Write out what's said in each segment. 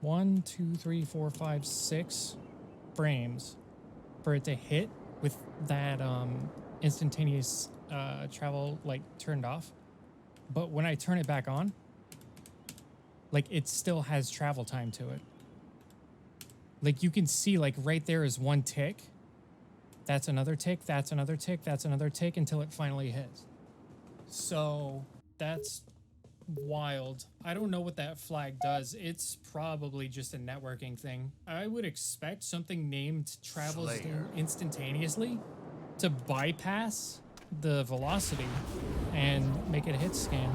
1, 2, 3, 4, 5, 6 frames for it to hit with that instantaneous travel like turned off. But when I turn it back on, like it still has travel time to it. Like you can see like right there is one tick. That's another tick, that's another tick, that's another tick until it finally hits. So that's wild. I don't know what that flag does. It's probably just a networking thing. I would expect something named travels instantaneously to bypass the velocity and make it a hit scan.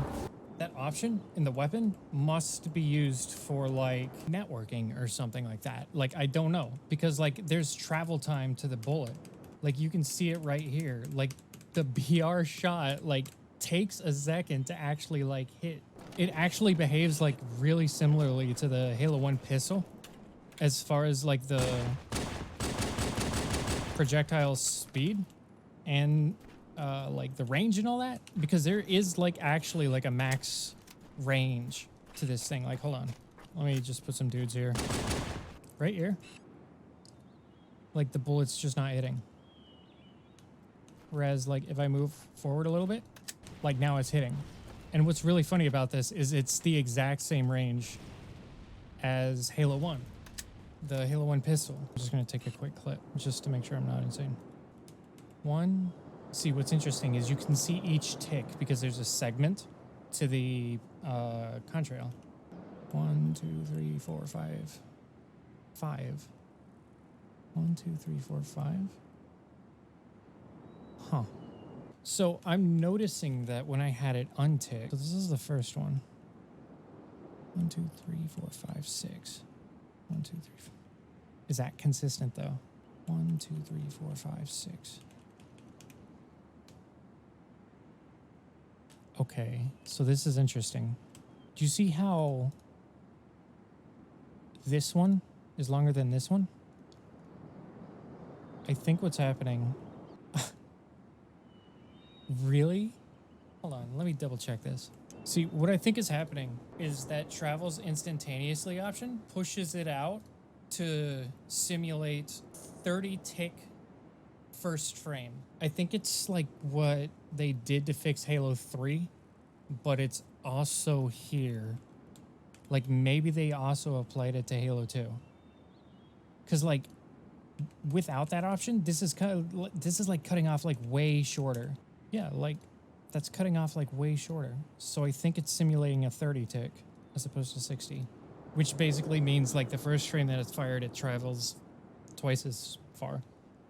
That option in the weapon must be used for like networking or something like that. Like, I don't know, because like there's travel time to the bullet. Like you can see it right here. Like the BR shot like takes a second to actually like hit. It actually behaves like really similarly to the Halo 1 pistol as far as like the projectile speed and like the range and all that, because there is like actually like a max range to this thing. Like, hold on, let me just put some dudes here, right here. Like the bullet's just not hitting. Whereas like if I move forward a little bit, like now it's hitting. And what's really funny about this is it's the exact same range as Halo 1, the Halo 1 pistol. I'm just gonna take a quick clip just to make sure I'm not insane. One. See, what's interesting is you can see each tick because there's a segment to the contrail. 1, 2, 3, 4, 5. 5. 1, 2, 3, 4, 5. Huh. So I'm noticing that when I had it unticked, so this is the first one. 1, 2, 3, 4, 5, 6. 1, 2, 3, 4. Is that consistent though? 1, 2, 3, 4, 5, 6. Okay, so this is interesting. Do you see how this one is longer than this one? I think what's happening... Really? Hold on, let me double check this. See, what I think is happening is that travels instantaneously option pushes it out to simulate 30 tick first frame. I think it's like what they did to fix Halo 3, but it's also here. Like maybe they also applied it to Halo 2. Cause like without that option, this is like cutting off like way shorter. Yeah, like that's cutting off like way shorter. So I think it's simulating a 30 tick as opposed to 60, which basically means like the first frame that it's fired, it travels twice as far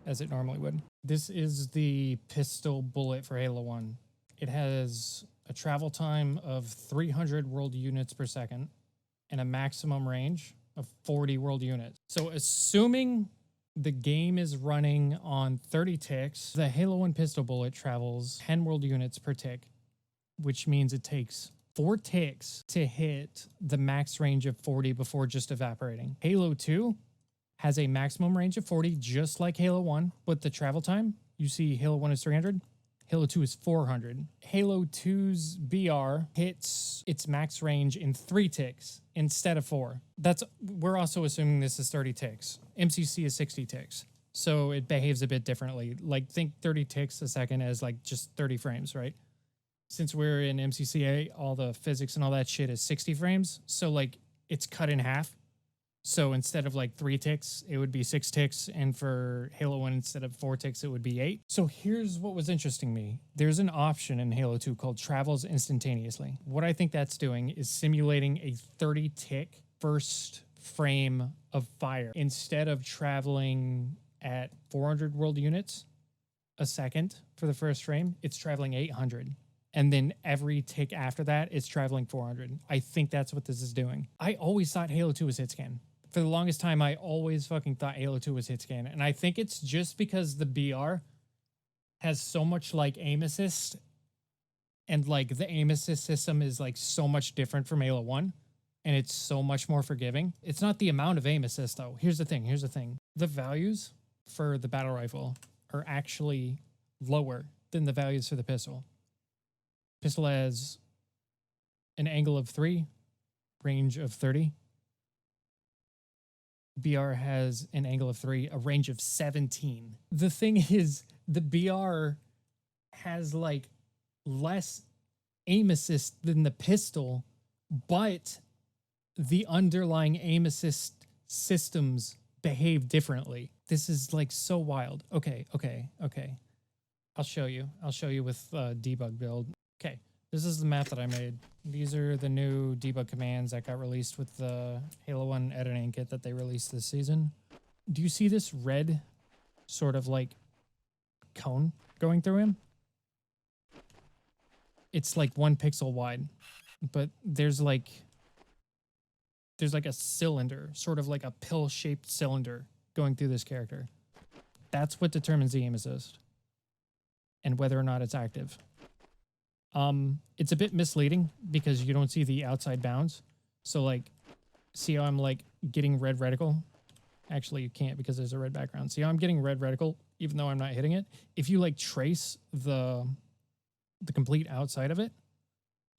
as it normally would. This is the pistol bullet for Halo 1. It has a travel time of 300 world units per second and a maximum range of 40 world units. So assuming the game is running on 30 ticks, the Halo 1 pistol bullet travels 10 world units per tick, which means it takes 4 ticks to hit the max range of 40 before just evaporating. Halo 2 has a maximum range of 40, just like Halo 1, but the travel time, you see Halo 1 is 300, Halo 2 is 400. Halo 2's BR hits its max range in 3 ticks instead of 4. We're also assuming this is 30 ticks. MCC is 60 ticks. So it behaves a bit differently. Like think 30 ticks a second as like just 30 frames, right? Since we're in MCCA, all the physics and all that shit is 60 frames. So like it's cut in half. So instead of like 3 ticks, it would be 6 ticks. And for Halo 1, instead of 4 ticks, it would be 8. So here's what was interesting to me. There's an option in Halo 2 called travels instantaneously. What I think that's doing is simulating a 30 tick first frame of fire. Instead of traveling at 400 world units a second for the first frame, it's traveling 800. And then every tick after that, it's traveling 400. I think that's what this is doing. I always thought Halo 2 was hitscan. For the longest time, I always fucking thought Halo 2 was hitscan. And I think it's just because the BR has so much like aim assist, and like the aim assist system is like so much different from Halo 1, and it's so much more forgiving. It's not the amount of aim assist though. Here's the thing. The values for the battle rifle are actually lower than the values for the pistol. Pistol has an angle of 3, range of 30. BR has an angle of 3, a range of 17. The thing is, the BR has like less aim assist than the pistol, but the underlying aim assist systems behave differently. This is like so wild. Okay. I'll show you with debug build. Okay, this is the map that I made. These are the new debug commands that got released with the Halo 1 editing kit that they released this season. Do you see this red sort of like cone going through him? It's like 1 pixel wide, but there's like a cylinder, sort of like a pill-shaped cylinder going through this character. That's what determines the aim assist and whether or not it's active. It's a bit misleading because you don't see the outside bounds. So like, see how I'm like getting red reticle? Actually, you can't because there's a red background. See how I'm getting red reticle even though I'm not hitting it? If you like trace the complete outside of it,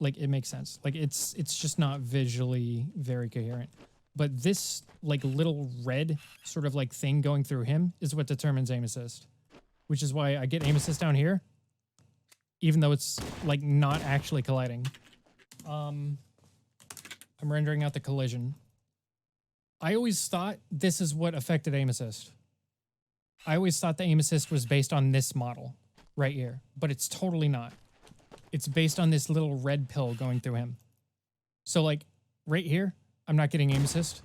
like it makes sense. Like it's just not visually very coherent. But this like little red sort of like thing going through him is what determines aim assist, which is why I get aim assist down here, even though it's like not actually colliding. I'm rendering out the collision. I always thought this is what affected aim assist. I always thought the aim assist was based on this model right here, but it's totally not. It's based on this little red pill going through him. So like right here, I'm not getting aim assist.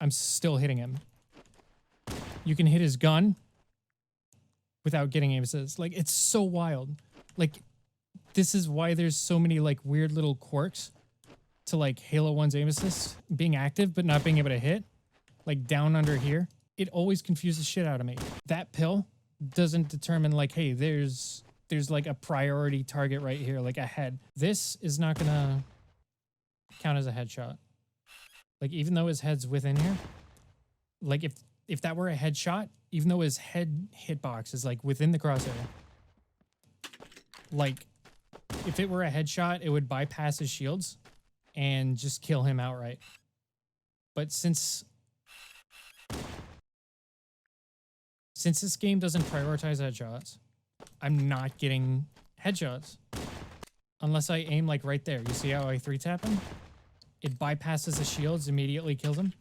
I'm still hitting him. You can hit his gun without getting aim assist. Like it's so wild. Like this is why there's so many like weird little quirks to like Halo 1's aim assist being active but not being able to hit. Like down under here. It always confuses shit out of me. That pill doesn't determine like, hey, there's like a priority target right here, like a head. This is not gonna count as a headshot. Like even though his head's within here, like if that were a headshot, even though his head hitbox is like within the crosshair, like if it were a headshot, it would bypass his shields and just kill him outright. But since this game doesn't prioritize headshots, I'm not getting headshots unless I aim like right there. You see how I 3-tap him? It bypasses the shields, immediately kills him.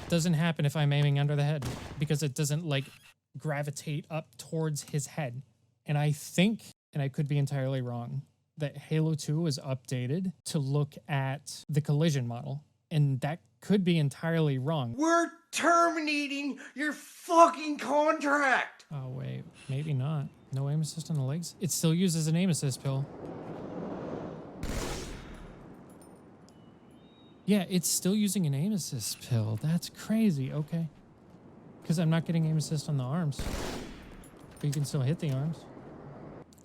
Doesn't happen if I'm aiming under the head because it doesn't like gravitate up towards his head. And I think, and I could be entirely wrong, that Halo 2 was updated to look at the collision model. And that could be entirely wrong. We're terminating your fucking contract! Oh wait, maybe not. No aim assist on the legs? It still uses an aim assist pill. Yeah, it's still using an aim assist pill. That's crazy. Okay. Because I'm not getting aim assist on the arms. But you can still hit the arms.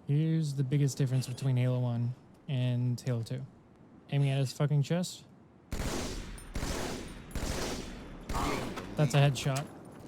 Here's the biggest difference between Halo 1 and Halo 2. Aiming at his fucking chest. That's a headshot.